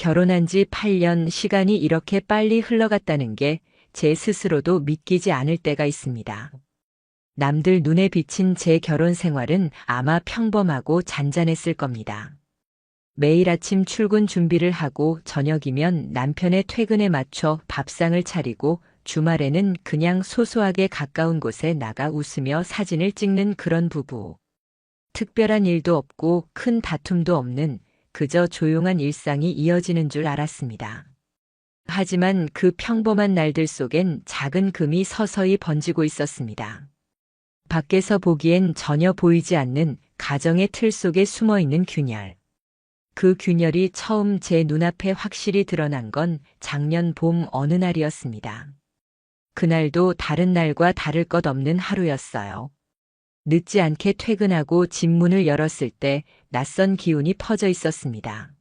결혼한 지 8년 시간이 이렇게 빨리 흘러갔다는 게 제 스스로도 믿기지 않을 때가 있습니다. 남들 눈에 비친 제 결혼 생활은 아마 평범하고 잔잔했을 겁니다. 매일 아침 출근 준비를 하고 저녁이면 남편의 퇴근에 맞춰 밥상을 차리고 주말에는 그냥 소소하게 가까운 곳에 나가 웃으며 사진을 찍는 그런 부부. 특별한 일도 없고 큰 다툼도 없는 그저 조용한 일상이 이어지는 줄 알았습니다. 하지만 그 평범한 날들 속엔 작은 금이 서서히 번지고 있었습니다. 밖에서 보기엔 전혀 보이지 않는 가정의 틀 속에 숨어 있는 균열. 그 균열이 처음 제 눈앞에 확실히 드러난 건 작년 봄 어느 날이었습니다. 그날도 다른 날과 다를 것 없는 하루였어요. 늦지 않게 퇴근하고 집 문을 열었을 때 낯선 기운이 퍼져 있었습니다.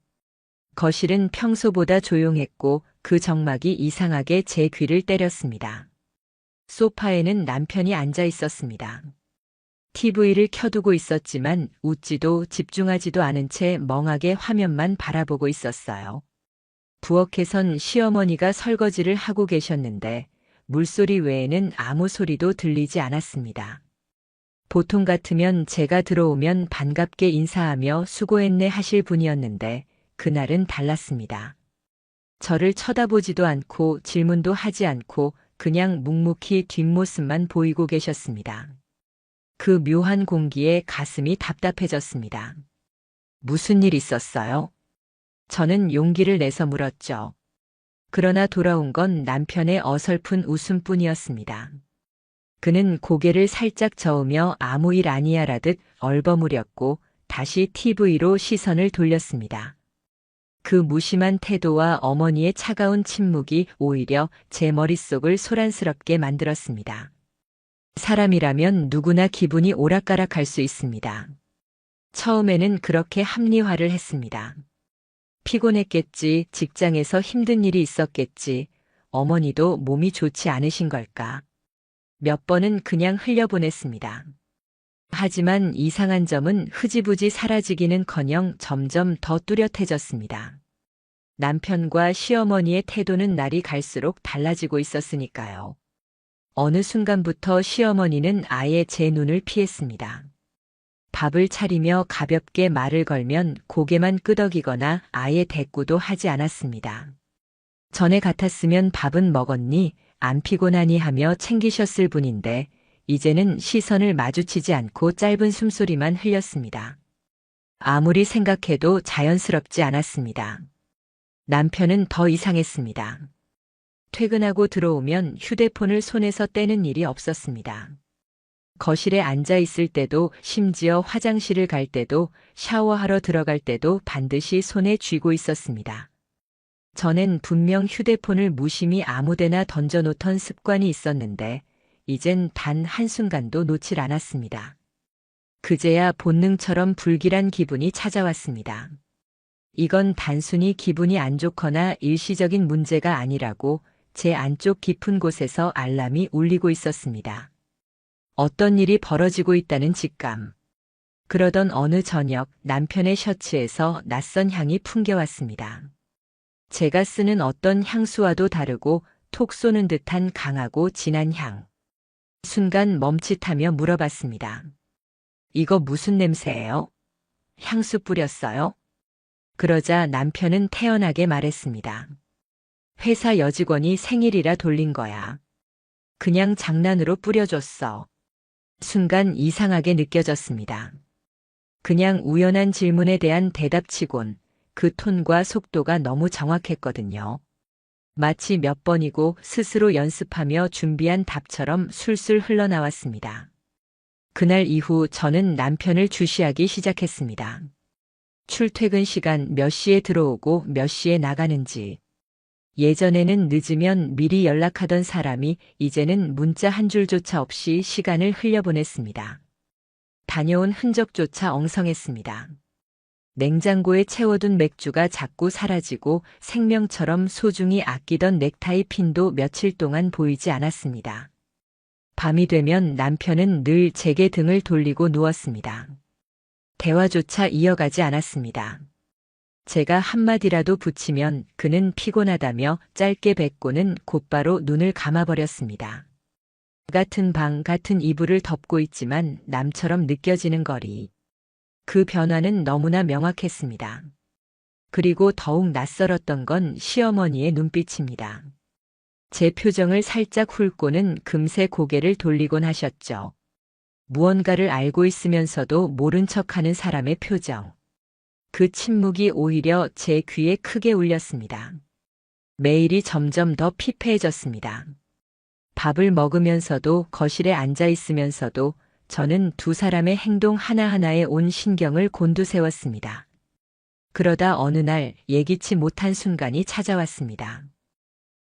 거실은 평소보다 조용했고 그 정막이 이상하게 제 귀를 때렸습니다. 소파에는 남편이 앉아 있었습니다. TV를 켜두고 있었지만 웃지도 집중하지도 않은 채 멍하게 화면만 바라보고 있었어요. 부엌에선 시어머니가 설거지를 하고 계셨는데 물소리 외에는 아무 소리도 들리지 않았습니다. 보통 같으면 제가 들어오면 반갑게 인사하며 수고했네 하실 분이었는데 그날은 달랐습니다. 저를 쳐다보지도 않고 질문도 하지 않고 그냥 묵묵히 뒷모습만 보이고 계셨습니다. 그 묘한 공기에 가슴이 답답해졌습니다. 무슨 일 있었어요? 저는 용기를 내서 물었죠. 그러나 돌아온 건 남편의 어설픈 웃음뿐이었습니다. 그는 고개를 살짝 저으며 아무 일 아니야라듯 얼버무렸고 다시 TV로 시선을 돌렸습니다. 그 무심한 태도와 어머니의 차가운 침묵이 오히려 제 머릿속을 소란스럽게 만들었습니다. 사람이라면 누구나 기분이 오락가락할 수 있습니다. 처음에는 그렇게 합리화를 했습니다. 피곤했겠지, 직장에서 힘든 일이 있었겠지, 어머니도 몸이 좋지 않으신 걸까. 몇 번은 그냥 흘려보냈습니다. 하지만 이상한 점은 흐지부지 사라지기는커녕 점점 더 뚜렷해졌습니다. 남편과 시어머니의 태도는 날이 갈수록 달라지고 있었으니까요. 어느 순간부터 시어머니는 아예 제 눈을 피했습니다. 밥을 차리며 가볍게 말을 걸면 고개만 끄덕이거나 아예 대꾸도 하지 않았습니다. 전에 같았으면 밥은 먹었니? 안 피곤하니 하며 챙기셨을 분인데 이제는 시선을 마주치지 않고 짧은 숨소리만 흘렸습니다. 아무리 생각해도 자연스럽지 않았습니다. 남편은 더 이상했습니다. 퇴근하고 들어오면 휴대폰을 손에서 떼는 일이 없었습니다. 거실에 앉아 있을 때도 심지어 화장실을 갈 때도 샤워하러 들어갈 때도 반드시 손에 쥐고 있었습니다. 전엔 분명 휴대폰을 무심히 아무데나 던져놓던 습관이 있었는데 이젠 단 한순간도 놓질 않았습니다. 그제야 본능처럼 불길한 기분이 찾아왔습니다. 이건 단순히 기분이 안 좋거나 일시적인 문제가 아니라고 제 안쪽 깊은 곳에서 알람이 울리고 있었습니다. 어떤 일이 벌어지고 있다는 직감. 그러던 어느 저녁 남편의 셔츠에서 낯선 향이 풍겨왔습니다. 제가 쓰는 어떤 향수와도 다르고 톡 쏘는 듯한 강하고 진한 향. 순간 멈칫하며 물어봤습니다. 이거 무슨 냄새예요? 향수 뿌렸어요? 그러자 남편은 태연하게 말했습니다. 회사 여직원이 생일이라 돌린 거야. 그냥 장난으로 뿌려줬어. 순간 이상하게 느껴졌습니다. 그냥 우연한 질문에 대한 대답치곤 그 톤과 속도가 너무 정확했거든요. 마치 몇 번이고 스스로 연습하며 준비한 답처럼 술술 흘러나왔습니다. 그날 이후 저는 남편을 주시하기 시작했습니다. 출퇴근 시간 몇 시에 들어오고 몇 시에 나가는지. 예전에는 늦으면 미리 연락하던 사람이 이제는 문자 한 줄조차 없이 시간을 흘려보냈습니다. 다녀온 흔적조차 엉성했습니다. 냉장고에 채워둔 맥주가 자꾸 사라지고 생명처럼 소중히 아끼던 넥타이 핀도 며칠 동안 보이지 않았습니다. 밤이 되면 남편은 늘 제게 등을 돌리고 누웠습니다. 대화조차 이어가지 않았습니다. 제가 한마디라도 붙이면 그는 피곤하다며 짧게 뱉고는 곧바로 눈을 감아버렸습니다. 같은 방, 같은 이불을 덮고 있지만 남처럼 느껴지는 거리. 그 변화는 너무나 명확했습니다. 그리고 더욱 낯설었던 건 시어머니의 눈빛입니다. 제 표정을 살짝 훑고는 금세 고개를 돌리곤 하셨죠. 무언가를 알고 있으면서도 모른 척하는 사람의 표정. 그 침묵이 오히려 제 귀에 크게 울렸습니다. 매일이 점점 더 피폐해졌습니다. 밥을 먹으면서도 거실에 앉아 있으면서도 저는 두 사람의 행동 하나하나에 온 신경을 곤두세웠습니다. 그러다 어느 날 예기치 못한 순간이 찾아왔습니다.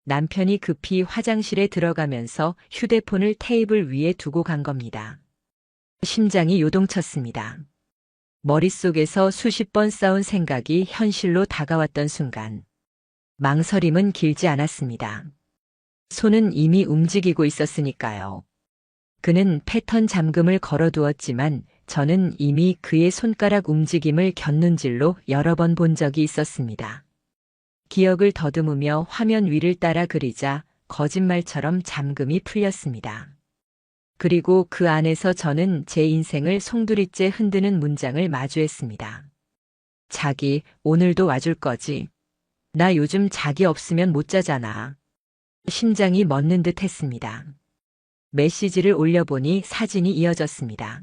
남편이 급히 화장실에 들어가면서 휴대폰을 테이블 위에 두고 간 겁니다. 심장이 요동쳤습니다. 머릿속에서 수십 번 쌓은 생각이 현실로 다가왔던 순간. 망설임은 길지 않았습니다. 손은 이미 움직이고 있었으니까요. 그는 패턴 잠금을 걸어두었지만 저는 이미 그의 손가락 움직임을 곁눈질로 여러 번 본 적이 있었습니다. 기억을 더듬으며 화면 위를 따라 그리자 거짓말처럼 잠금이 풀렸습니다. 그리고 그 안에서 저는 제 인생을 송두리째 흔드는 문장을 마주했습니다. 자기, 오늘도 와줄 거지? 나 요즘 자기 없으면 못 자잖아. 심장이 멎는 듯 했습니다. 메시지를 올려보니 사진이 이어졌습니다.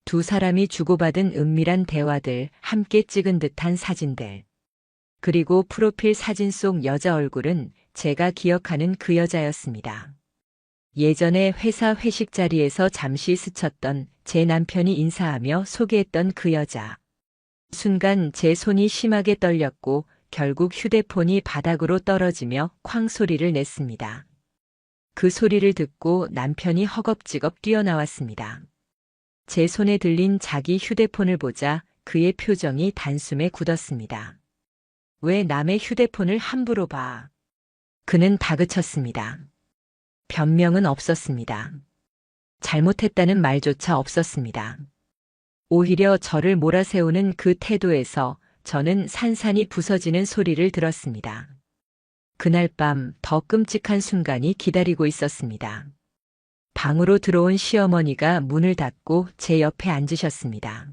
두 사람이 주고받은 은밀한 대화들, 함께 찍은 듯한 사진들. 그리고 프로필 사진 속 여자 얼굴은 제가 기억하는 그 여자였습니다. 예전에 회사 회식 자리에서 잠시 스쳤던 제 남편이 인사하며 소개했던 그 여자. 순간 제 손이 심하게 떨렸고 결국 휴대폰이 바닥으로 떨어지며 쾅 소리를 냈습니다. 그 소리를 듣고 남편이 허겁지겁 뛰어나왔습니다. 제 손에 들린 자기 휴대폰을 보자 그의 표정이 단숨에 굳었습니다. 왜 남의 휴대폰을 함부로 봐? 그는 다그쳤습니다. 변명은 없었습니다. 잘못했다는 말조차 없었습니다. 오히려 저를 몰아세우는 그 태도에서 저는 산산이 부서지는 소리를 들었습니다. 그날 밤 더 끔찍한 순간이 기다리고 있었습니다. 방으로 들어온 시어머니가 문을 닫고 제 옆에 앉으셨습니다.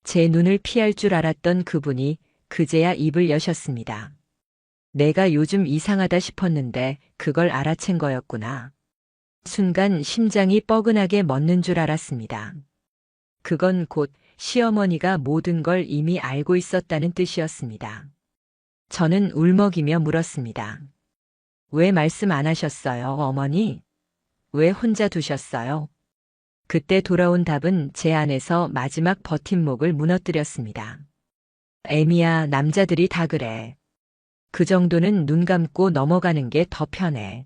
제 눈을 피할 줄 알았던 그분이 그제야 입을 여셨습니다. 내가 요즘 이상하다 싶었는데 그걸 알아챈 거였구나. 순간 심장이 뻐근하게 멎는 줄 알았습니다. 그건 곧 시어머니가 모든 걸 이미 알고 있었다는 뜻이었습니다. 저는 울먹이며 물었습니다. 왜 말씀 안 하셨어요, 어머니? 왜 혼자 두셨어요? 그때 돌아온 답은 제 안에서 마지막 버팀목을 무너뜨렸습니다. 애미야, 남자들이 다 그래. 그 정도는 눈 감고 넘어가는 게 더 편해.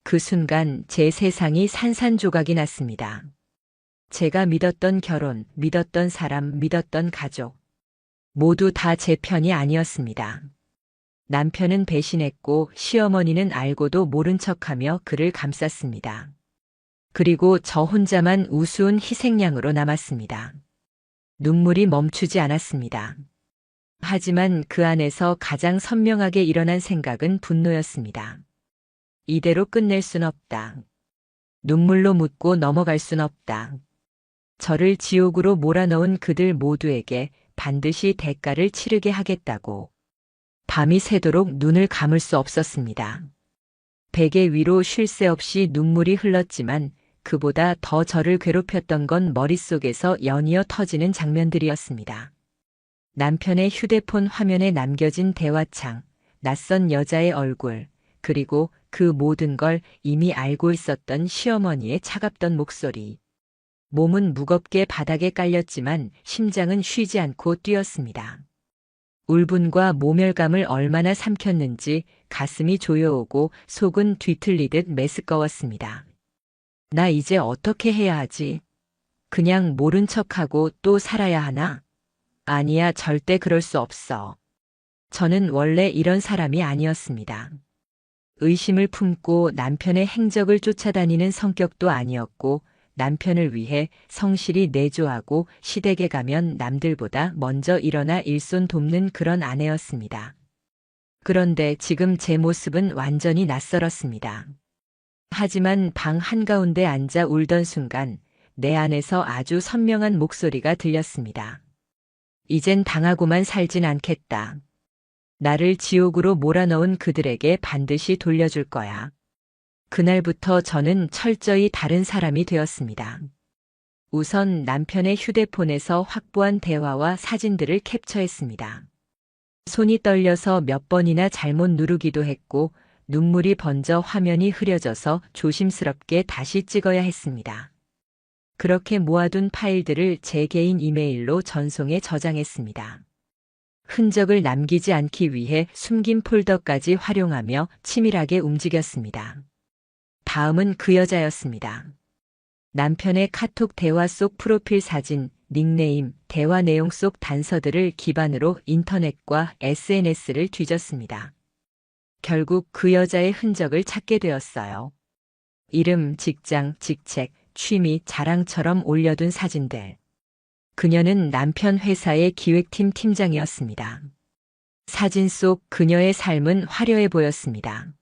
그 순간 제 세상이 산산조각이 났습니다. 제가 믿었던 결혼, 믿었던 사람, 믿었던 가족. 모두 다 제 편이 아니었습니다. 남편은 배신했고 시어머니는 알고도 모른 척하며 그를 감쌌습니다. 그리고 저 혼자만 우스운 희생양으로 남았습니다. 눈물이 멈추지 않았습니다. 하지만 그 안에서 가장 선명하게 일어난 생각은 분노였습니다. 이대로 끝낼 순 없다. 눈물로 묻고 넘어갈 순 없다. 저를 지옥으로 몰아넣은 그들 모두에게 반드시 대가를 치르게 하겠다고. 밤이 새도록 눈을 감을 수 없었습니다. 베개 위로 쉴 새 없이 눈물이 흘렀지만 그보다 더 저를 괴롭혔던 건 머릿속에서 연이어 터지는 장면들이었습니다. 남편의 휴대폰 화면에 남겨진 대화창, 낯선 여자의 얼굴, 그리고 그 모든 걸 이미 알고 있었던 시어머니의 차갑던 목소리. 몸은 무겁게 바닥에 깔렸지만 심장은 쉬지 않고 뛰었습니다. 울분과 모멸감을 얼마나 삼켰는지 가슴이 조여오고 속은 뒤틀리듯 메스꺼웠습니다. 나 이제 어떻게 해야 하지? 그냥 모른 척하고 또 살아야 하나? 아니야, 절대 그럴 수 없어. 저는 원래 이런 사람이 아니었습니다. 의심을 품고 남편의 행적을 쫓아다니는 성격도 아니었고 남편을 위해 성실히 내조하고 시댁에 가면 남들보다 먼저 일어나 일손 돕는 그런 아내였습니다. 그런데 지금 제 모습은 완전히 낯설었습니다. 하지만 방 한가운데 앉아 울던 순간 내 안에서 아주 선명한 목소리가 들렸습니다. 이젠 당하고만 살진 않겠다. 나를 지옥으로 몰아넣은 그들에게 반드시 돌려줄 거야. 그날부터 저는 철저히 다른 사람이 되었습니다. 우선 남편의 휴대폰에서 확보한 대화와 사진들을 캡처했습니다. 손이 떨려서 몇 번이나 잘못 누르기도 했고 눈물이 번져 화면이 흐려져서 조심스럽게 다시 찍어야 했습니다. 그렇게 모아둔 파일들을 제 개인 이메일로 전송해 저장했습니다. 흔적을 남기지 않기 위해 숨긴 폴더까지 활용하며 치밀하게 움직였습니다. 다음은 그 여자였습니다. 남편의 카톡 대화 속 프로필 사진, 닉네임, 대화 내용 속 단서들을 기반으로 인터넷과 SNS를 뒤졌습니다. 결국 그 여자의 흔적을 찾게 되었어요. 이름, 직장, 직책, 취미, 자랑처럼 올려둔 사진들. 그녀는 남편 회사의 기획팀 팀장이었습니다. 사진 속 그녀의 삶은 화려해 보였습니다.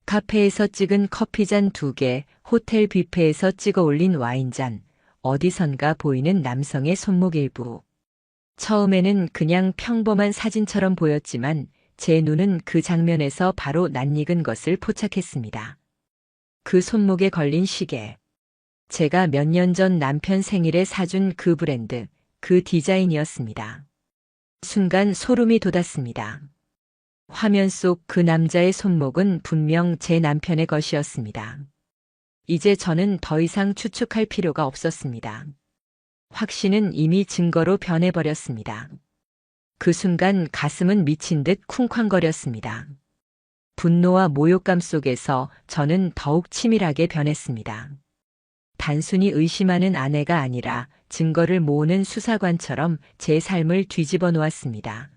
카페에서 찍은 커피잔 2개, 호텔 뷔페에서 찍어 올린 와인잔, 어디선가 보이는 남성의 손목 일부. 처음에는 그냥 평범한 사진처럼 보였지만 제 눈은 그 장면에서 바로 낯익은 것을 포착했습니다. 그 손목에 걸린 시계. 제가 몇 년 전 남편 생일에 사준 그 브랜드, 그 디자인이었습니다. 순간 소름이 돋았습니다. 화면 속 그 남자의 손목은 분명 제 남편의 것이었습니다. 이제 저는 더 이상 추측할 필요가 없었습니다. 확신은 이미 증거로 변해버렸습니다. 그 순간 가슴은 미친 듯 쿵쾅거렸습니다. 분노와 모욕감 속에서 저는 더욱 치밀하게 변했습니다. 단순히 의심하는 아내가 아니라 증거를 모으는 수사관처럼 제 삶을 뒤집어 놓았습니다.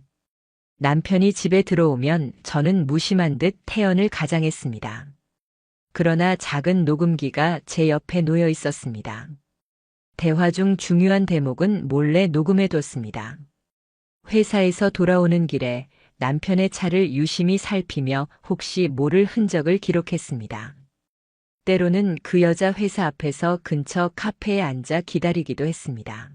남편이 집에 들어오면 저는 무심한 듯 태연을 가장했습니다. 그러나 작은 녹음기가 제 옆에 놓여 있었습니다. 대화 중 중요한 대목은 몰래 녹음해뒀습니다. 회사에서 돌아오는 길에 남편의 차를 유심히 살피며 혹시 모를 흔적을 기록했습니다. 때로는 그 여자 회사 앞에서 근처 카페에 앉아 기다리기도 했습니다.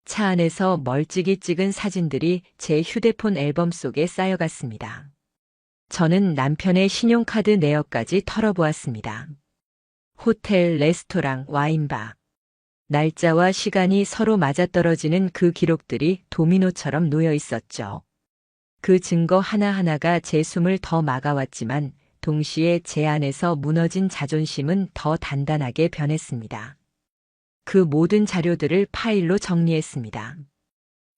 차 안에서 멀찍이 찍은 사진들이 제 휴대폰 앨범 속에 쌓여갔습니다. 저는 남편의 신용카드 내역까지 털어보았습니다. 호텔, 레스토랑, 와인바. 날짜와 시간이 서로 맞아떨어지는 그 기록들이 도미노처럼 놓여 있었죠. 그 증거 하나하나가 제 숨을 더 막아왔지만 동시에 제 안에서 무너진 자존심은 더 단단하게 변했습니다. 그 모든 자료들을 파일로 정리했습니다.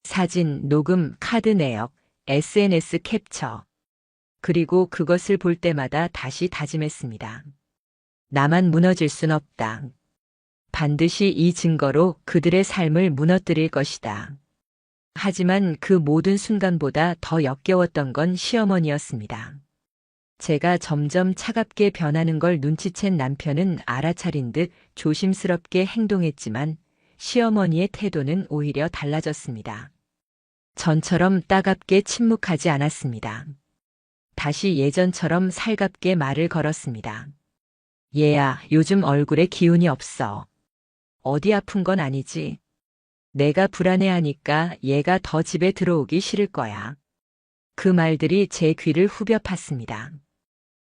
사진, 녹음, 카드 내역, SNS 캡처. 그리고 그것을 볼 때마다 다시 다짐했습니다. 나만 무너질 순 없다. 반드시 이 증거로 그들의 삶을 무너뜨릴 것이다. 하지만 그 모든 순간보다 더 역겨웠던 건 시어머니였습니다. 제가 점점 차갑게 변하는 걸 눈치챈 남편은 알아차린 듯 조심스럽게 행동했지만 시어머니의 태도는 오히려 달라졌습니다. 전처럼 따갑게 침묵하지 않았습니다. 다시 예전처럼 살갑게 말을 걸었습니다. 얘야, 요즘 얼굴에 기운이 없어. 어디 아픈 건 아니지? 내가 불안해하니까 얘가 더 집에 들어오기 싫을 거야. 그 말들이 제 귀를 후벼 팠습니다.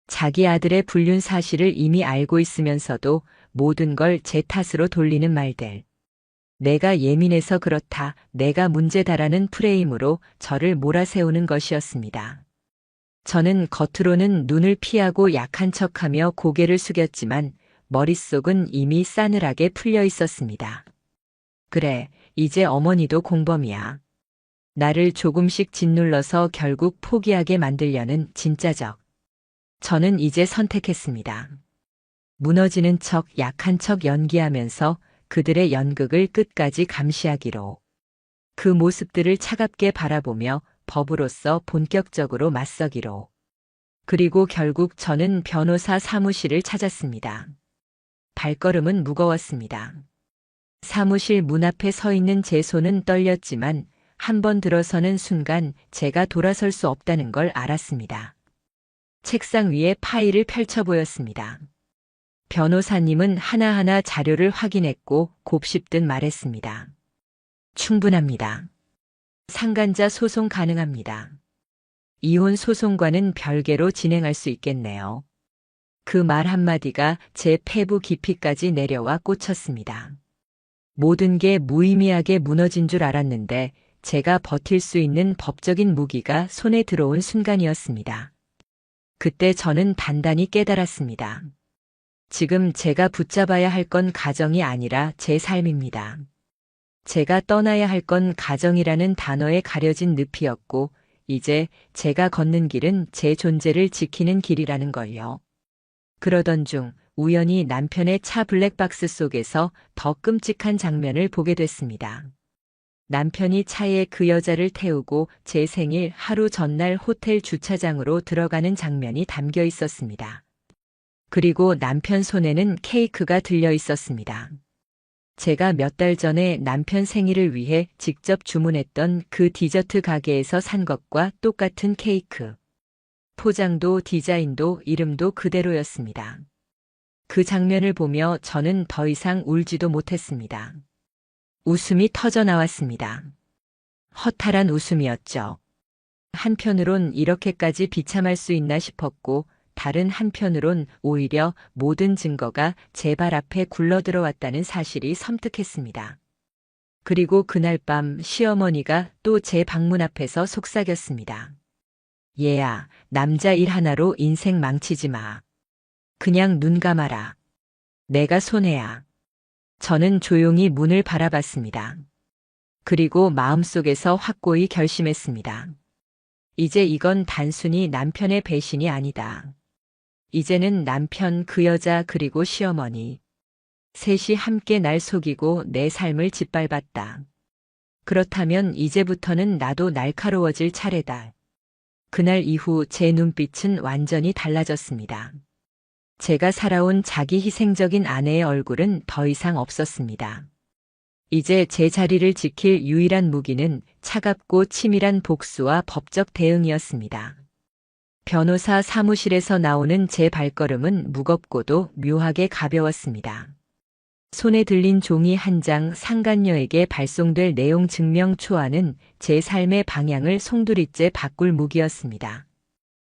자기 아들의 불륜 사실을 이미 알고 있으면서도 모든 걸 제 탓으로 돌리는 말들. 내가 예민해서 그렇다, 내가 문제다라는 프레임으로 저를 몰아세우는 것이었습니다. 저는 겉으로는 눈을 피하고 약한 척하며 고개를 숙였지만 머릿속은 이미 싸늘하게 풀려 있었습니다. 그래, 이제 어머니도 공범이야. 나를 조금씩 짓눌러서 결국 포기하게 만들려는 진짜적. 저는 이제 선택했습니다. 무너지는 척, 약한 척 연기하면서 그들의 연극을 끝까지 감시하기로. 그 모습들을 차갑게 바라보며 법으로서 본격적으로 맞서기로. 그리고 결국 저는 변호사 사무실을 찾았습니다. 발걸음은 무거웠습니다. 사무실 문 앞에 서 있는 제 손은 떨렸지만 한 번 들어서는 순간 제가 돌아설 수 없다는 걸 알았습니다. 책상 위에 파일을 펼쳐 보였습니다. 변호사님은 하나하나 자료를 확인했고 곱씹듯 말했습니다. 충분합니다. 상간자 소송 가능합니다. 이혼 소송과는 별개로 진행할 수 있겠네요. 그 말 한마디가 제 폐부 깊이까지 내려와 꽂혔습니다. 모든 게 무의미하게 무너진 줄 알았는데 제가 버틸 수 있는 법적인 무기가 손에 들어온 순간이었습니다. 그때 저는 단단히 깨달았습니다. 지금 제가 붙잡아야 할 건 가정이 아니라 제 삶입니다. 제가 떠나야 할 건 가정이라는 단어에 가려진 늪이었고 이제 제가 걷는 길은 제 존재를 지키는 길이라는 걸요. 그러던 중 우연히 남편의 차 블랙박스 속에서 더 끔찍한 장면을 보게 됐습니다. 남편이 차에 그 여자를 태우고 제 생일 하루 전날 호텔 주차장으로 들어가는 장면이 담겨 있었습니다. 그리고 남편 손에는 케이크가 들려 있었습니다. 제가 몇 달 전에 남편 생일을 위해 직접 주문했던 그 디저트 가게에서 산 것과 똑같은 케이크. 포장도 디자인도 이름도 그대로였습니다. 그 장면을 보며 저는 더 이상 울지도 못했습니다. 웃음이 터져 나왔습니다. 허탈한 웃음이었죠. 한편으론 이렇게까지 비참할 수 있나 싶었고 다른 한편으론 오히려 모든 증거가 제 발 앞에 굴러들어왔다는 사실이 섬뜩했습니다. 그리고 그날 밤 시어머니가 또 제 방문 앞에서 속삭였습니다. 얘야, 남자 일 하나로 인생 망치지 마. 그냥 눈 감아라. 내가 손해야. 저는 조용히 문을 바라봤습니다. 그리고 마음속에서 확고히 결심했습니다. 이제 이건 단순히 남편의 배신이 아니다. 이제는 남편, 그 여자 그리고 시어머니. 셋이 함께 날 속이고 내 삶을 짓밟았다. 그렇다면 이제부터는 나도 날카로워질 차례다. 그날 이후 제 눈빛은 완전히 달라졌습니다. 제가 살아온 자기 희생적인 아내의 얼굴은 더 이상 없었습니다. 이제 제 자리를 지킬 유일한 무기는 차갑고 치밀한 복수와 법적 대응이었습니다. 변호사 사무실에서 나오는 제 발걸음은 무겁고도 묘하게 가벼웠습니다. 손에 들린 종이 한 장 상간녀에게 발송될 내용 증명 초안은 제 삶의 방향을 송두리째 바꿀 무기였습니다.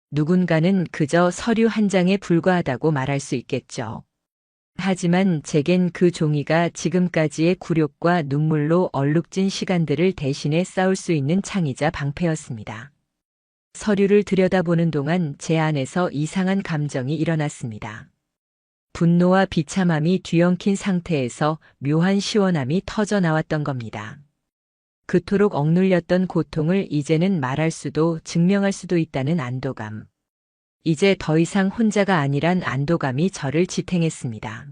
누군가는 그저 서류 한 장에 불과하다고 말할 수 있겠죠. 하지만 제겐 그 종이가 지금까지의 굴욕과 눈물로 얼룩진 시간들을 대신해 싸울 수 있는 창이자 방패였습니다. 서류를 들여다보는 동안 제 안에서 이상한 감정이 일어났습니다. 분노와 비참함이 뒤엉킨 상태에서 묘한 시원함이 터져 나왔던 겁니다. 그토록 억눌렸던 고통을 이제는 말할 수도 증명할 수도 있다는 안도감. 이제 더 이상 혼자가 아니란 안도감이 저를 지탱했습니다.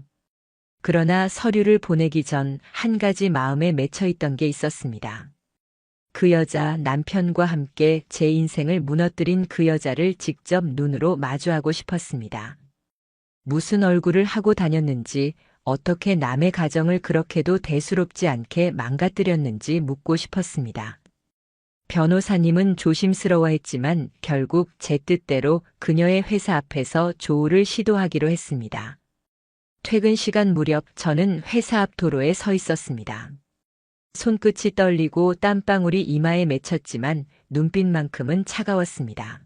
그러나 서류를 보내기 전 한 가지 마음에 맺혀 있던 게 있었습니다. 그 여자, 남편과 함께 제 인생을 무너뜨린 그 여자를 직접 눈으로 마주하고 싶었습니다. 무슨 얼굴을 하고 다녔는지, 어떻게 남의 가정을 그렇게도 대수롭지 않게 망가뜨렸는지 묻고 싶었습니다. 변호사님은 조심스러워했지만 결국 제 뜻대로 그녀의 회사 앞에서 조우를 시도하기로 했습니다. 퇴근 시간 무렵 저는 회사 앞 도로에 서 있었습니다. 손끝이 떨리고 땀방울이 이마에 맺혔지만 눈빛만큼은 차가웠습니다.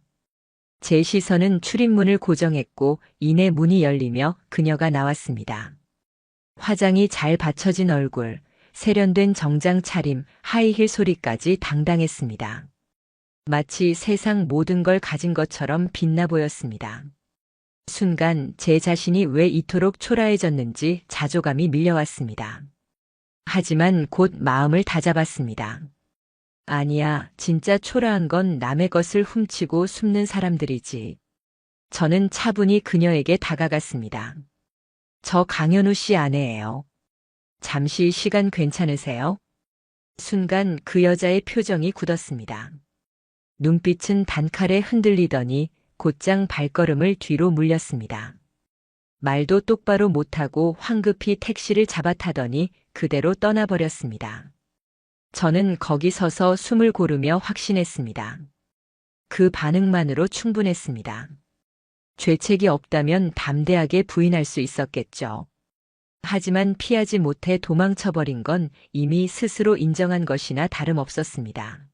제 시선은 출입문을 고정했고 이내 문이 열리며 그녀가 나왔습니다. 화장이 잘 받쳐진 얼굴, 세련된 정장 차림, 하이힐 소리까지 당당했습니다. 마치 세상 모든 걸 가진 것처럼 빛나 보였습니다. 순간 제 자신이 왜 이토록 초라해졌는지 자조감이 밀려왔습니다. 하지만 곧 마음을 다잡았습니다. 아니야, 진짜 초라한 건 남의 것을 훔치고 숨는 사람들이지. 저는 차분히 그녀에게 다가갔습니다. 저 강현우 씨 아내예요. 잠시 시간 괜찮으세요? 순간 그 여자의 표정이 굳었습니다. 눈빛은 단칼에 흔들리더니 곧장 발걸음을 뒤로 물렸습니다. 말도 똑바로 못하고 황급히 택시를 잡아 타더니 그대로 떠나버렸습니다. 저는 거기 서서 숨을 고르며 확신했습니다. 그 반응만으로 충분했습니다. 죄책이 없다면 담대하게 부인할 수 있었겠죠. 하지만 피하지 못해 도망쳐버린 건 이미 스스로 인정한 것이나 다름없었습니다.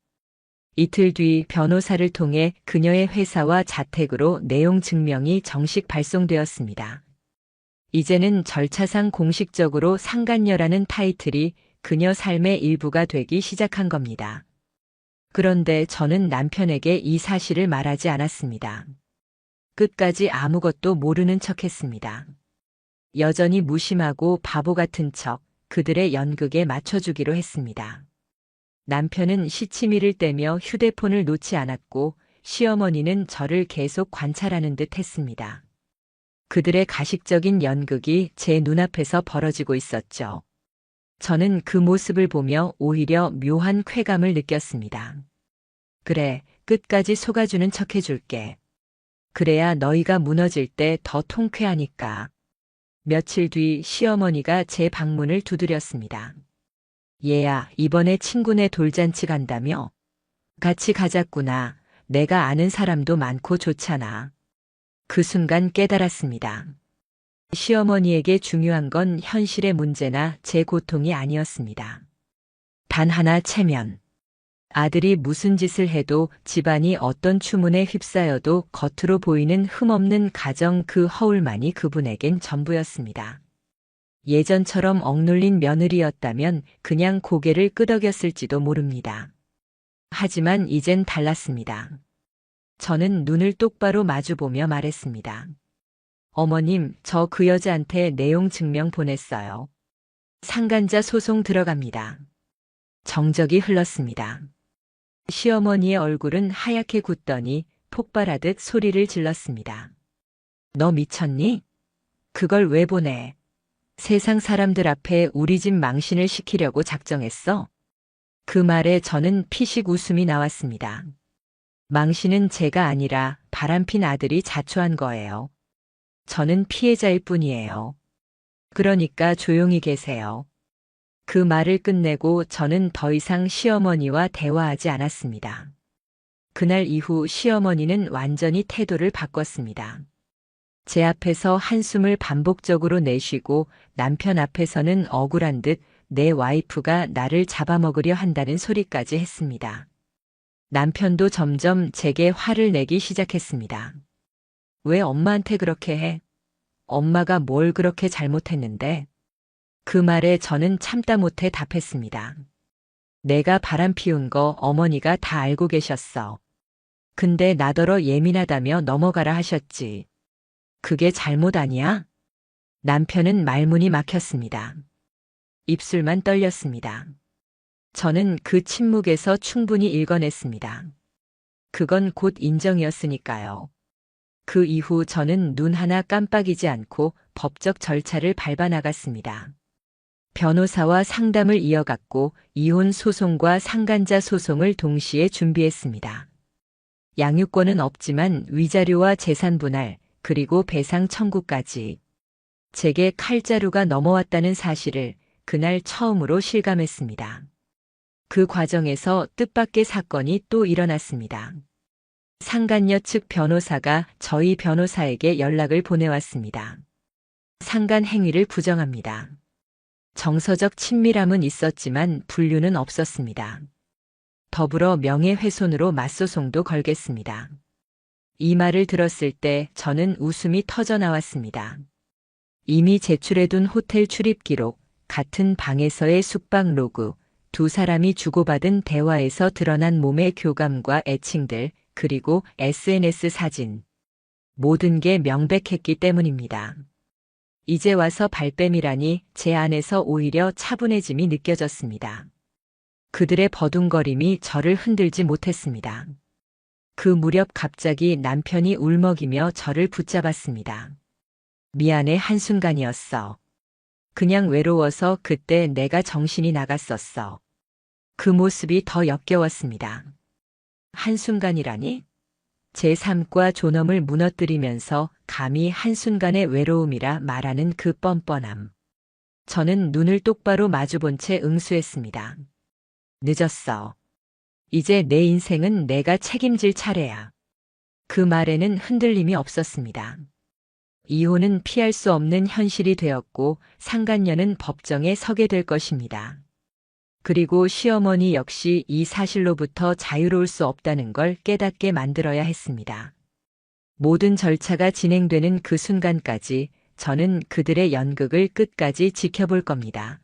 이틀 뒤 변호사를 통해 그녀의 회사와 자택으로 내용 증명이 정식 발송되었습니다. 이제는 절차상 공식적으로 상간녀라는 타이틀이 그녀 삶의 일부가 되기 시작한 겁니다. 그런데 저는 남편에게 이 사실을 말하지 않았습니다. 끝까지 아무것도 모르는 척했습니다. 여전히 무심하고 바보 같은 척 그들의 연극에 맞춰주기로 했습니다. 남편은 시치미를 떼며 휴대폰을 놓지 않았고 시어머니는 저를 계속 관찰하는 듯 했습니다. 그들의 가식적인 연극이 제 눈앞에서 벌어지고 있었죠. 저는 그 모습을 보며 오히려 묘한 쾌감을 느꼈습니다. 그래, 끝까지 속아주는 척 해줄게. 그래야 너희가 무너질 때 더 통쾌하니까. 며칠 뒤 시어머니가 제 방문을 두드렸습니다. 얘야, 이번에 친구네 돌잔치 간다며? 같이 가자꾸나. 내가 아는 사람도 많고 좋잖아. 그 순간 깨달았습니다. 시어머니에게 중요한 건 현실의 문제나 제 고통이 아니었습니다. 단 하나 체면. 아들이 무슨 짓을 해도 집안이 어떤 추문에 휩싸여도 겉으로 보이는 흠없는 가정 그 허울만이 그분에겐 전부였습니다. 예전처럼 억눌린 며느리였다면 그냥 고개를 끄덕였을지도 모릅니다. 하지만 이젠 달랐습니다. 저는 눈을 똑바로 마주보며 말했습니다. 어머님, 저 그 여자한테 내용 증명 보냈어요. 상간자 소송 들어갑니다. 정적이 흘렀습니다. 시어머니의 얼굴은 하얗게 굳더니 폭발하듯 소리를 질렀습니다. 너 미쳤니? 그걸 왜 보내? 세상 사람들 앞에 우리 집 망신을 시키려고 작정했어? 그 말에 저는 피식 웃음이 나왔습니다. 망신은 제가 아니라 바람핀 아들이 자초한 거예요. 저는 피해자일 뿐이에요. 그러니까 조용히 계세요. 그 말을 끝내고 저는 더 이상 시어머니와 대화하지 않았습니다. 그날 이후 시어머니는 완전히 태도를 바꿨습니다. 제 앞에서 한숨을 반복적으로 내쉬고 남편 앞에서는 억울한 듯 내 와이프가 나를 잡아먹으려 한다는 소리까지 했습니다. 남편도 점점 제게 화를 내기 시작했습니다. 왜 엄마한테 그렇게 해? 엄마가 뭘 그렇게 잘못했는데? 그 말에 저는 참다 못해 답했습니다. 내가 바람 피운 거 어머니가 다 알고 계셨어. 근데 나더러 예민하다며 넘어가라 하셨지. 그게 잘못 아니야? 남편은 말문이 막혔습니다. 입술만 떨렸습니다. 저는 그 침묵에서 충분히 읽어냈습니다. 그건 곧 인정이었으니까요. 그 이후 저는 눈 하나 깜빡이지 않고 법적 절차를 밟아 나갔습니다. 변호사와 상담을 이어갔고 이혼 소송과 상간자 소송을 동시에 준비했습니다. 양육권은 없지만 위자료와 재산 분할, 그리고 배상 청구까지. 제게 칼자루가 넘어왔다는 사실을 그날 처음으로 실감했습니다. 그 과정에서 뜻밖의 사건이 또 일어났습니다. 상간녀 측 변호사가 저희 변호사에게 연락을 보내왔습니다. 상간 행위를 부정합니다. 정서적 친밀함은 있었지만 분류는 없었습니다. 더불어 명예훼손으로 맞소송도 걸겠습니다. 이 말을 들었을 때 저는 웃음이 터져나왔습니다. 이미 제출해둔 호텔 출입 기록, 같은 방에서의 숙박 로그, 두 사람이 주고받은 대화에서 드러난 몸의 교감과 애칭들, 그리고 SNS 사진. 모든 게 명백했기 때문입니다. 이제 와서 발뺌이라니 제 안에서 오히려 차분해짐이 느껴졌습니다. 그들의 버둥거림이 저를 흔들지 못했습니다. 그 무렵 갑자기 남편이 울먹이며 저를 붙잡았습니다. 미안해 한순간이었어. 그냥 외로워서 그때 내가 정신이 나갔었어. 그 모습이 더 역겨웠습니다. 한순간이라니? 제 삶과 존엄을 무너뜨리면서 감히 한순간의 외로움이라 말하는 그 뻔뻔함. 저는 눈을 똑바로 마주본 채 응수했습니다. 늦었어. 이제 내 인생은 내가 책임질 차례야. 그 말에는 흔들림이 없었습니다. 이혼은 피할 수 없는 현실이 되었고 상간녀는 법정에 서게 될 것입니다. 그리고 시어머니 역시 이 사실로부터 자유로울 수 없다는 걸 깨닫게 만들어야 했습니다. 모든 절차가 진행되는 그 순간까지 저는 그들의 연극을 끝까지 지켜볼 겁니다.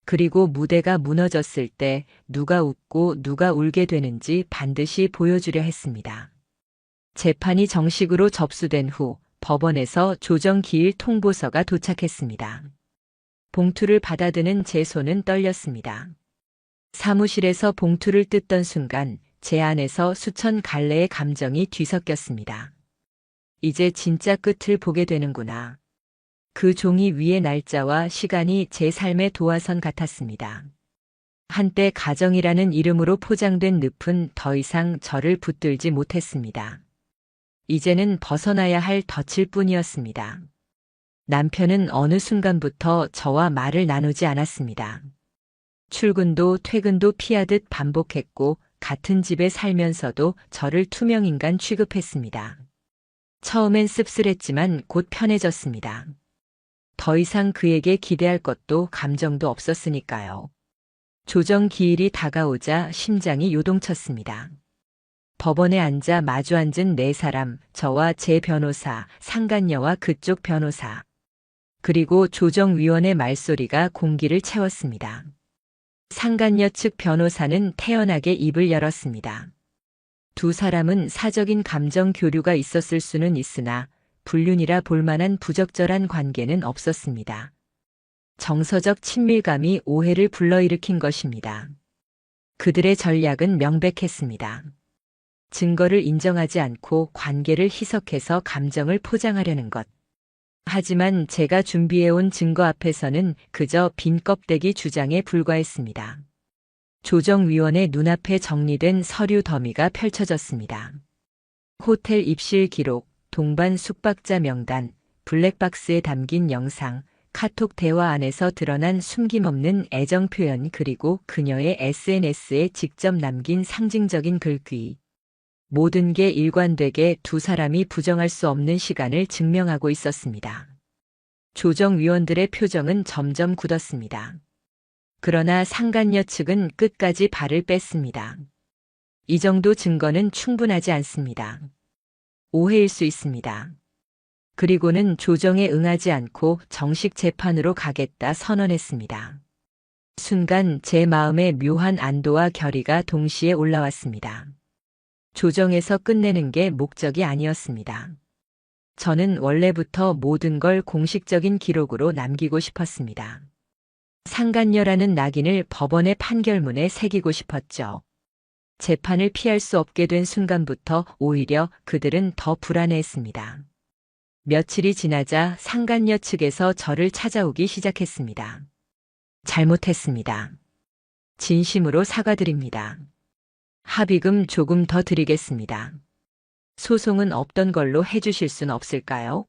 그리고 무대가 무너졌을 때 누가 웃고 누가 울게 되는지 반드시 보여주려 했습니다. 재판이 정식으로 접수된 후 법원에서 조정기일 통보서가 도착했습니다. 봉투를 받아드는 제 손은 떨렸습니다. 사무실에서 봉투를 뜯던 순간 제 안에서 수천 갈래의 감정이 뒤섞였습니다. 이제 진짜 끝을 보게 되는구나. 그 종이 위의 날짜와 시간이 제 삶의 도화선 같았습니다. 한때 가정이라는 이름으로 포장된 늪은 더 이상 저를 붙들지 못했습니다. 이제는 벗어나야 할 덫일 뿐이었습니다. 남편은 어느 순간부터 저와 말을 나누지 않았습니다. 출근도 퇴근도 피하듯 반복했고 같은 집에 살면서도 저를 투명인간 취급했습니다. 처음엔 씁쓸했지만 곧 편해졌습니다. 더 이상 그에게 기대할 것도 감정도 없었으니까요. 조정 기일이 다가오자 심장이 요동쳤습니다. 법원에 앉아 마주 앉은 네 사람, 저와 제 변호사, 상간녀와 그쪽 변호사. 그리고 조정위원의 말소리가 공기를 채웠습니다. 상간녀 측 변호사는 태연하게 입을 열었습니다. 두 사람은 사적인 감정 교류가 있었을 수는 있으나 불륜이라 볼만한 부적절한 관계는 없었습니다. 정서적 친밀감이 오해를 불러일으킨 것입니다. 그들의 전략은 명백했습니다. 증거를 인정하지 않고 관계를 희석해서 감정을 포장하려는 것. 하지만 제가 준비해온 증거 앞에서는 그저 빈 껍데기 주장에 불과했습니다. 조정위원의 눈앞에 정리된 서류 더미가 펼쳐졌습니다. 호텔 입실 기록, 동반 숙박자 명단, 블랙박스에 담긴 영상, 카톡 대화 안에서 드러난 숨김없는 애정 표현 그리고 그녀의 SNS에 직접 남긴 상징적인 글귀. 모든 게 일관되게 두 사람이 부정할 수 없는 시간을 증명하고 있었습니다. 조정위원들의 표정은 점점 굳었습니다. 그러나 상간녀 측은 끝까지 발을 뺐습니다. 이 정도 증거는 충분하지 않습니다. 오해일 수 있습니다. 그리고는 조정에 응하지 않고 정식 재판으로 가겠다 선언했습니다. 순간 제 마음에 묘한 안도와 결의가 동시에 올라왔습니다. 조정에서 끝내는 게 목적이 아니었습니다. 저는 원래부터 모든 걸 공식적인 기록으로 남기고 싶었습니다. 상간녀라는 낙인을 법원의 판결문에 새기고 싶었죠. 재판을 피할 수 없게 된 순간부터 오히려 그들은 더 불안해했습니다. 며칠이 지나자 상간녀 측에서 저를 찾아오기 시작했습니다. 잘못했습니다. 진심으로 사과드립니다. 합의금 조금 더 드리겠습니다. 소송은 없던 걸로 해주실 순 없을까요?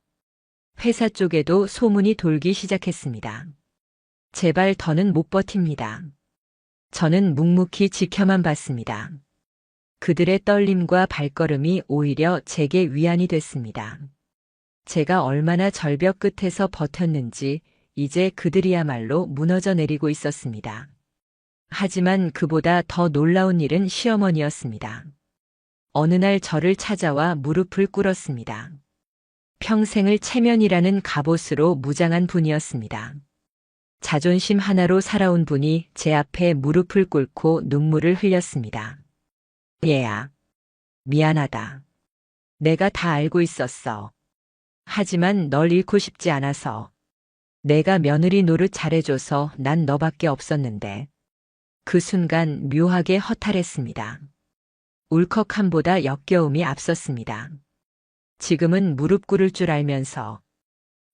회사 쪽에도 소문이 돌기 시작했습니다. 제발 더는 못 버팁니다. 저는 묵묵히 지켜만 봤습니다. 그들의 떨림과 발걸음이 오히려 제게 위안이 됐습니다. 제가 얼마나 절벽 끝에서 버텼는지 이제 그들이야말로 무너져 내리고 있었습니다. 하지만 그보다 더 놀라운 일은 시어머니였습니다. 어느 날 저를 찾아와 무릎을 꿇었습니다. 평생을 체면이라는 갑옷으로 무장한 분이었습니다. 자존심 하나로 살아온 분이 제 앞에 무릎을 꿇고 눈물을 흘렸습니다. 얘야, 미안하다. 내가 다 알고 있었어. 하지만 널 잃고 싶지 않아서. 내가 며느리 노릇 잘해줘서 난 너밖에 없었는데. 그 순간 묘하게 허탈했습니다. 울컥함보다 역겨움이 앞섰습니다. 지금은 무릎 꿇을 줄 알면서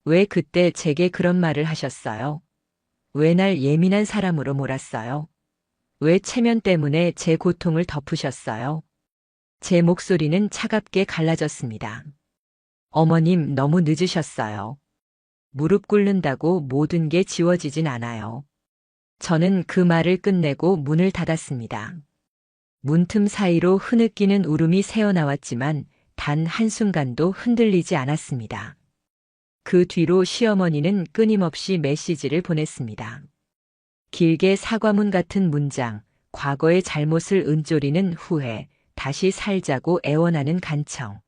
왜 그때 제게 그런 말을 하셨어요? 왜 날 예민한 사람으로 몰았어요? 왜 체면 때문에 제 고통을 덮으셨어요? 제 목소리는 차갑게 갈라졌습니다. 어머님, 너무 늦으셨어요. 무릎 꿇는다고 모든 게 지워지진 않아요. 저는 그 말을 끝내고 문을 닫았습니다. 문틈 사이로 흐느끼는 울음이 새어나왔지만 단 한순간도 흔들리지 않았습니다. 그 뒤로 시어머니는 끊임없이 메시지를 보냈습니다. 길게 사과문 같은 문장, 과거의 잘못을 은조리는 후회, 다시 살자고 애원하는 간청.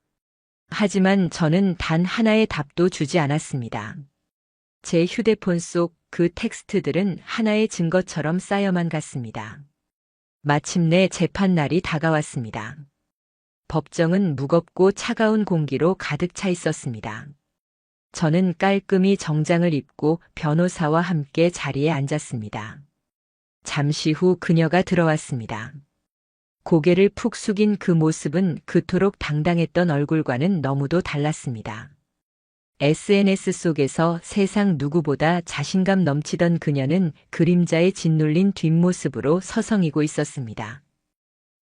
하지만 저는 단 하나의 답도 주지 않았습니다. 제 휴대폰 속 그 텍스트들은 하나의 증거처럼 쌓여만 갔습니다. 마침내 재판날이 다가왔습니다. 법정은 무겁고 차가운 공기로 가득 차 있었습니다. 저는 깔끔히 정장을 입고 변호사와 함께 자리에 앉았습니다. 잠시 후 그녀가 들어왔습니다. 고개를 푹 숙인 그 모습은 그토록 당당했던 얼굴과는 너무도 달랐습니다. SNS 속에서 세상 누구보다 자신감 넘치던 그녀는 그림자에 짓눌린 뒷모습으로 서성이고 있었습니다.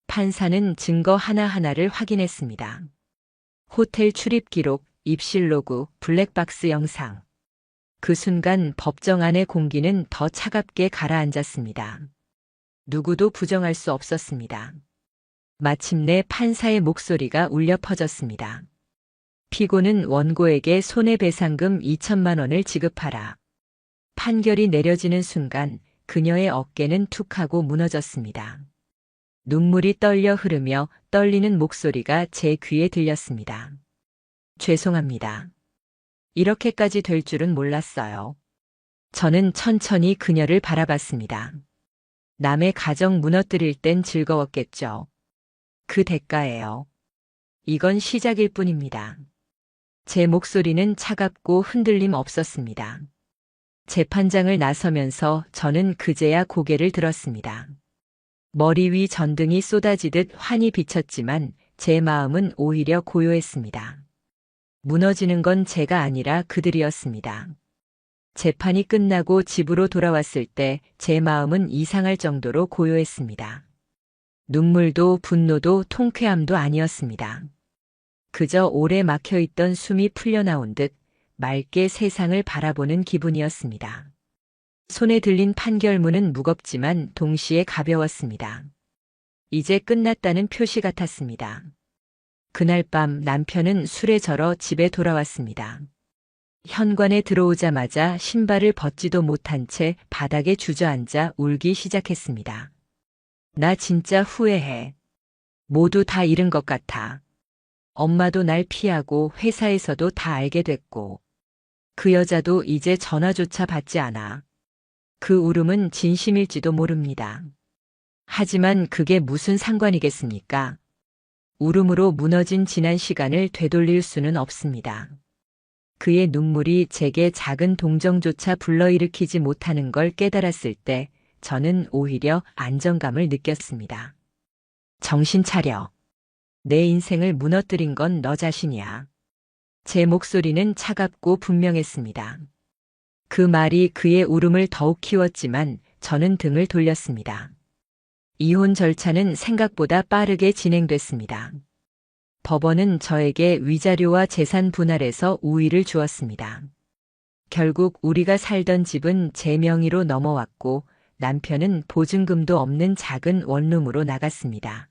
판사는 증거 하나하나를 확인했습니다. 호텔 출입 기록, 입실 로그, 블랙박스 영상. 그 순간 법정 안의 공기는 더 차갑게 가라앉았습니다. 누구도 부정할 수 없었습니다. 마침내 판사의 목소리가 울려 퍼졌습니다. 피고는 원고에게 손해배상금 2천만 원을 지급하라. 판결이 내려지는 순간 그녀의 어깨는 툭 하고 무너졌습니다. 눈물이 떨려 흐르며 떨리는 목소리가 제 귀에 들렸습니다. 죄송합니다. 이렇게까지 될 줄은 몰랐어요. 저는 천천히 그녀를 바라봤습니다. 남의 가정 무너뜨릴 땐 즐거웠겠죠. 그 대가예요. 이건 시작일 뿐입니다. 제 목소리는 차갑고 흔들림 없었습니다. 재판장을 나서면서 저는 그제야 고개를 들었습니다. 머리 위 전등이 쏟아지듯 환히 비쳤지만 제 마음은 오히려 고요했습니다. 무너지는 건 제가 아니라 그들이었습니다. 재판이 끝나고 집으로 돌아왔을 때 제 마음은 이상할 정도로 고요했습니다. 눈물도 분노도 통쾌함도 아니었습니다. 그저 오래 막혀있던 숨이 풀려나온 듯 맑게 세상을 바라보는 기분이었습니다. 손에 들린 판결문은 무겁지만 동시에 가벼웠습니다. 이제 끝났다는 표시 같았습니다. 그날 밤 남편은 술에 절어 집에 돌아왔습니다. 현관에 들어오자마자 신발을 벗지도 못한 채 바닥에 주저앉아 울기 시작했습니다. 나 진짜 후회해. 모두 다 잃은 것 같아. 엄마도 날 피하고 회사에서도 다 알게 됐고. 그 여자도 이제 전화조차 받지 않아. 그 울음은 진심일지도 모릅니다. 하지만 그게 무슨 상관이겠습니까? 울음으로 무너진 지난 시간을 되돌릴 수는 없습니다. 그의 눈물이 제게 작은 동정조차 불러일으키지 못하는 걸 깨달았을 때 저는 오히려 안정감을 느꼈습니다. 정신 차려. 내 인생을 무너뜨린 건 너 자신이야. 제 목소리는 차갑고 분명했습니다. 그 말이 그의 울음을 더욱 키웠지만 저는 등을 돌렸습니다. 이혼 절차는 생각보다 빠르게 진행됐습니다. 법원은 저에게 위자료와 재산 분할에서 우위를 주었습니다. 결국 우리가 살던 집은 제 명의로 넘어왔고 남편은 보증금도 없는 작은 원룸으로 나갔습니다.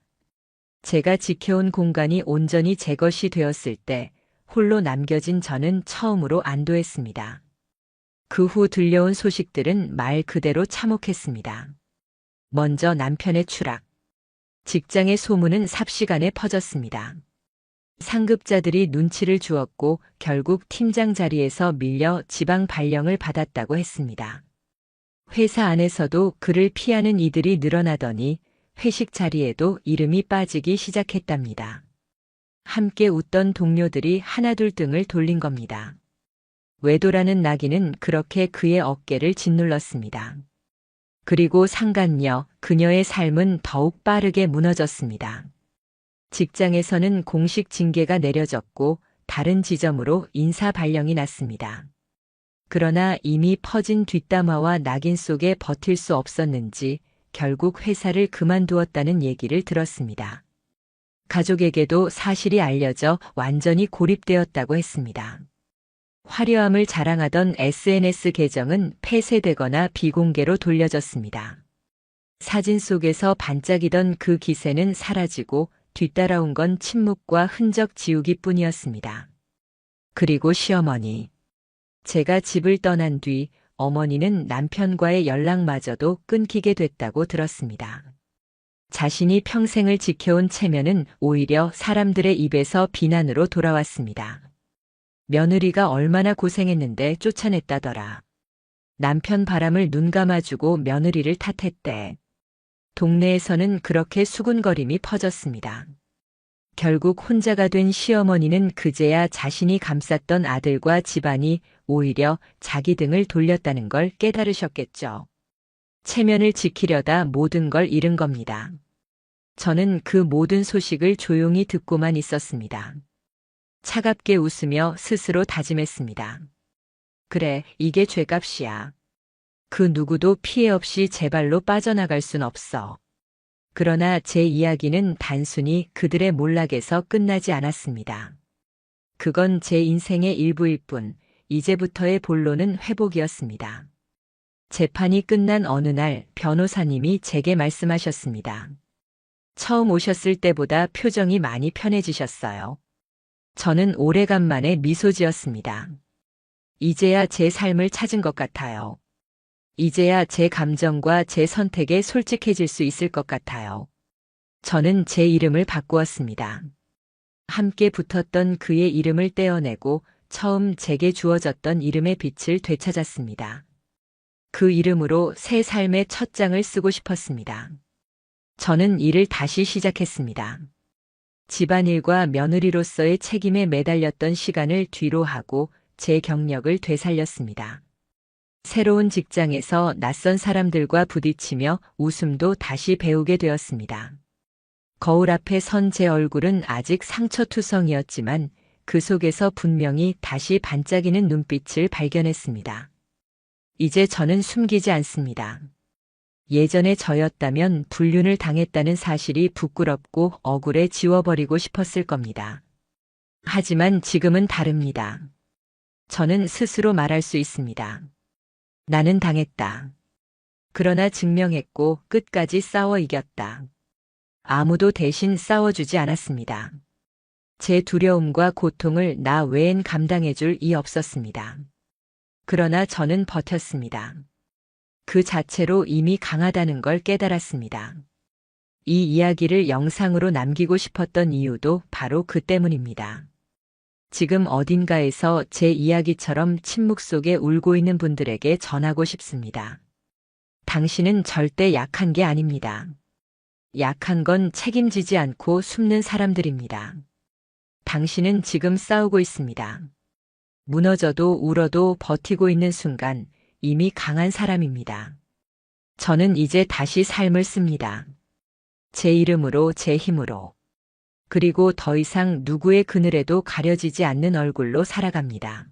제가 지켜온 공간이 온전히 제 것이 되었을 때 홀로 남겨진 저는 처음으로 안도했습니다. 그 후 들려온 소식들은 말 그대로 참혹했습니다. 먼저 남편의 추락. 직장의 소문은 삽시간에 퍼졌습니다. 상급자들이 눈치를 주었고 결국 팀장 자리에서 밀려 지방 발령을 받았다고 했습니다. 회사 안에서도 그를 피하는 이들이 늘어나더니 회식 자리에도 이름이 빠지기 시작했답니다. 함께 웃던 동료들이 하나둘 등을 돌린 겁니다. 외도라는 나귀는 그렇게 그의 어깨를 짓눌렀습니다. 그리고 상간녀, 그녀의 삶은 더욱 빠르게 무너졌습니다. 직장에서는 공식 징계가 내려졌고 다른 지점으로 인사 발령이 났습니다. 그러나 이미 퍼진 뒷담화와 낙인 속에 버틸 수 없었는지 결국 회사를 그만두었다는 얘기를 들었습니다. 가족에게도 사실이 알려져 완전히 고립되었다고 했습니다. 화려함을 자랑하던 SNS 계정은 폐쇄되거나 비공개로 돌려졌습니다. 사진 속에서 반짝이던 그 기세는 사라지고 뒤따라온 건 침묵과 흔적 지우기 뿐이었습니다. 그리고 시어머니. 제가 집을 떠난 뒤 어머니는 남편과의 연락마저도 끊기게 됐다고 들었습니다. 자신이 평생을 지켜온 체면은 오히려 사람들의 입에서 비난으로 돌아왔습니다. 며느리가 얼마나 고생했는데 쫓아냈다더라. 남편 바람을 눈 감아주고 며느리를 탓했대. 동네에서는 그렇게 수군거림이 퍼졌습니다. 결국 혼자가 된 시어머니는 그제야 자신이 감쌌던 아들과 집안이 오히려 자기 등을 돌렸다는 걸 깨달으셨겠죠. 체면을 지키려다 모든 걸 잃은 겁니다. 저는 그 모든 소식을 조용히 듣고만 있었습니다. 차갑게 웃으며 스스로 다짐했습니다. 그래, 이게 죗값이야. 그 누구도 피해 없이 제 발로 빠져나갈 순 없어. 그러나 제 이야기는 단순히 그들의 몰락에서 끝나지 않았습니다. 그건 제 인생의 일부일 뿐, 이제부터의 본론은 회복이었습니다. 재판이 끝난 어느 날 변호사님이 제게 말씀하셨습니다. 처음 오셨을 때보다 표정이 많이 편해지셨어요. 저는 오래간만에 미소 지었습니다. 이제야 제 삶을 찾은 것 같아요. 이제야 제 감정과 제 선택에 솔직해질 수 있을 것 같아요. 저는 제 이름을 바꾸었습니다. 함께 붙었던 그의 이름을 떼어내고 처음 제게 주어졌던 이름의 빛을 되찾았습니다. 그 이름으로 새 삶의 첫 장을 쓰고 싶었습니다. 저는 일을 다시 시작했습니다. 집안일과 며느리로서의 책임에 매달렸던 시간을 뒤로 하고 제 경력을 되살렸습니다. 새로운 직장에서 낯선 사람들과 부딪히며 웃음도 다시 배우게 되었습니다. 거울 앞에 선 제 얼굴은 아직 상처투성이었지만 그 속에서 분명히 다시 반짝이는 눈빛을 발견했습니다. 이제 저는 숨기지 않습니다. 예전의 저였다면 불륜을 당했다는 사실이 부끄럽고 억울해 지워버리고 싶었을 겁니다. 하지만 지금은 다릅니다. 저는 스스로 말할 수 있습니다. 나는 당했다. 그러나 증명했고 끝까지 싸워 이겼다. 아무도 대신 싸워주지 않았습니다. 제 두려움과 고통을 나 외엔 감당해줄 이 없었습니다. 그러나 저는 버텼습니다. 그 자체로 이미 강하다는 걸 깨달았습니다. 이 이야기를 영상으로 남기고 싶었던 이유도 바로 그 때문입니다. 지금 어딘가에서 제 이야기처럼 침묵 속에 울고 있는 분들에게 전하고 싶습니다. 당신은 절대 약한 게 아닙니다. 약한 건 책임지지 않고 숨는 사람들입니다. 당신은 지금 싸우고 있습니다. 무너져도 울어도 버티고 있는 순간 이미 강한 사람입니다. 저는 이제 다시 삶을 씁니다. 제 이름으로, 제 힘으로. 그리고 더 이상 누구의 그늘에도 가려지지 않는 얼굴로 살아갑니다.